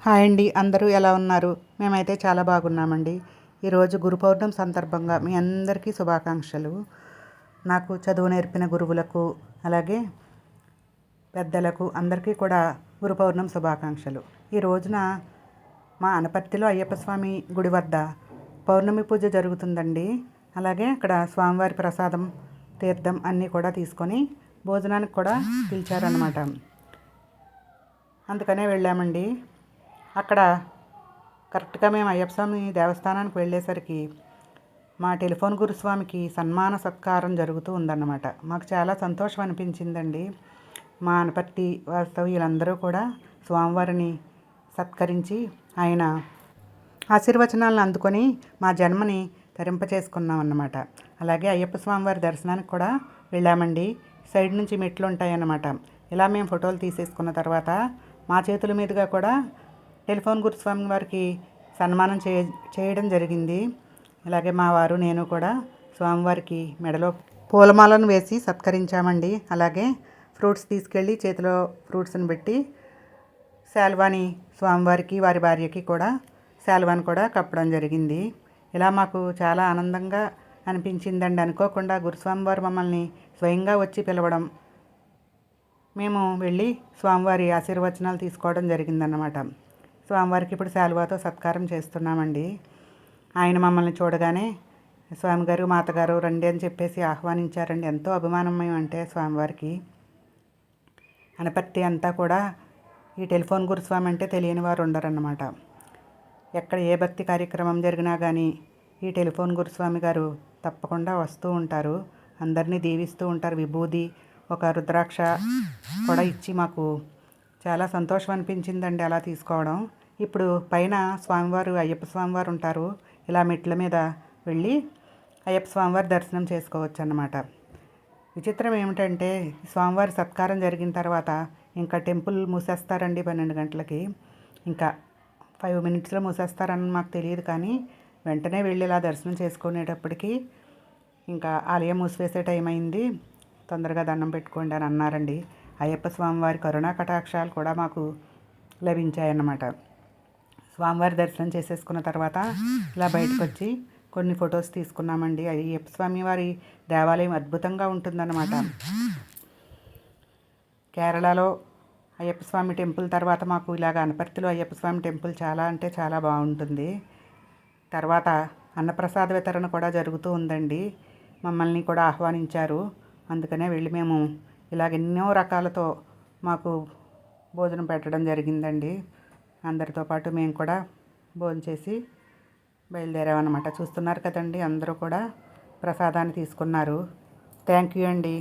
Hi అండి, అందరూ ఎలా ఉన్నారు? మేమైతే చాలా బాగున్నామండి. ఈరోజు గురు పౌర్ణమి సందర్భంగా మీ అందరికీ శుభాకాంక్షలు. నాకు చదువు నేర్పిన గురువులకు, అలాగే పెద్దలకు అందరికీ కూడా గురు పౌర్ణమి శుభాకాంక్షలు. ఈ రోజున మా అనపర్తిలో అయ్యప్ప స్వామి గుడి వద్ద పౌర్ణమి పూజ జరుగుతుందండి. అలాగే అక్కడ స్వామివారి ప్రసాదం, తీర్థం అన్నీ కూడా తీసుకొని భోజనానికి కూడా పిలిచారనమాట. అందుకనే వెళ్ళామండి. అక్కడ కరెక్ట్గా మేము అయ్యప్ప స్వామి దేవస్థానానికి వెళ్ళేసరికి మా టెలిఫోన్ గురుస్వామికి సన్మాన సత్కారం జరుగుతూ ఉందన్నమాట. మాకు చాలా సంతోషం అనిపించిందండి. మా అనపర్తి వాస్తవ్యులందరూ కూడా స్వామివారిని సత్కరించి ఆయన ఆశీర్వచనాలను అందుకొని మా జన్మని తరింపచేసుకున్నాం అన్నమాట. అలాగే అయ్యప్ప స్వామివారి దర్శనానికి కూడా వెళ్ళామండి. సైడ్ నుంచి మెట్లు ఉంటాయన్నమాట. ఇలా మేము ఫోటోలు తీసేసుకున్న తర్వాత మా చేతుల మీదుగా కూడా టెలిఫోన్ గురుస్వామి వారికి సన్మానం చేయడం జరిగింది. అలాగే మా వారు నేను కూడా స్వామివారికి మెడలో పూలమాలను వేసి సత్కరించామండి. అలాగే ఫ్రూట్స్ తీసుకెళ్ళి చేతిలో ఫ్రూట్స్ని పెట్టి శాల్వాని స్వామివారికి వారి భార్యకి కూడా శాల్వాని కూడా కప్పడం జరిగింది. ఇలా మాకు చాలా ఆనందంగా అనిపించిందండి. అనుకోకుండా గురుస్వామి వారు మమ్మల్ని స్వయంగా వచ్చి పిలవడం, మేము వెళ్ళి స్వామివారి ఆశీర్వచనాలు తీసుకోవడం జరిగిందన్నమాట. స్వామివారికి ఇప్పుడు శాలువాతో సత్కారం చేస్తున్నామండి. ఆయన మమ్మల్ని చూడగానే స్వామిగారు, మాతగారు రండి అని చెప్పేసి ఆహ్వానించారండి. ఎంతో అభిమానం అంటే స్వామివారికి. అనపర్తి అంతా కూడా ఈ టెలిఫోన్ గురుస్వామి అంటే తెలియని వారు ఉండరన్నమాట. ఎక్కడ ఏ భక్తి కార్యక్రమం జరిగినా కానీ ఈ టెలిఫోన్ గురుస్వామి గారు తప్పకుండా వస్తూ ఉంటారు. అందరినీ దీవిస్తూ ఉంటారు. విభూది, ఒక రుద్రాక్ష కూడా ఇచ్చి మాకు చాలా సంతోషం అనిపించిందండి అలా తీసుకోవడం. ఇప్పుడు పైన స్వామివారు, అయ్యప్ప స్వామివారు ఉంటారు. ఇలా మెట్ల మీద వెళ్ళి అయ్యప్ప స్వామివారి దర్శనం చేసుకోవచ్చు అన్నమాట. విచిత్రం ఏమిటంటే స్వామివారి సత్కారం జరిగిన తర్వాత ఇంకా టెంపుల్ మూసేస్తారండి 12 గంటలకి. ఇంకా 5 మినిట్స్లో మూసేస్తారని మాకు తెలియదు, కానీ వెంటనే వెళ్ళి ఇలా దర్శనం చేసుకునేటప్పటికి ఇంకా ఆలయం మూసివేసే టైం అయింది. తొందరగా దండం పెట్టుకోండి అని అన్నారండి. అయ్యప్ప స్వామివారి కరుణా కటాక్షాలు కూడా మాకు లభించాయన్నమాట. స్వామివారి దర్శనం చేసేసుకున్న తర్వాత ఇలా బయటకు వచ్చి కొన్ని ఫొటోస్ తీసుకున్నామండి. అయ్యప్ప స్వామి వారి దేవాలయం అద్భుతంగా ఉంటుందన్నమాట. కేరళలో అయ్యప్ప స్వామి టెంపుల్ తర్వాత మాకు ఇలాగ అనపర్తిలో అయ్యప్ప స్వామి టెంపుల్ చాలా అంటే చాలా బాగుంటుంది. తర్వాత అన్నప్రసాద వితరణ కూడా జరుగుతూ ఉందండి. మమ్మల్ని కూడా ఆహ్వానించారు. అందుకనే వెళ్ళి మేము ఇలాగ ఎన్నో రకాలతో మాకు భోజనం పెట్టడం జరిగిందండి. అందరితో పాటు మేము కూడా భోజనం చేసి బయలుదేరామన్నమాట. చూస్తున్నారు కదండి, అందరూ కూడా ప్రసాదాన్ని తీసుకున్నారు. థ్యాంక్ యూ అండి.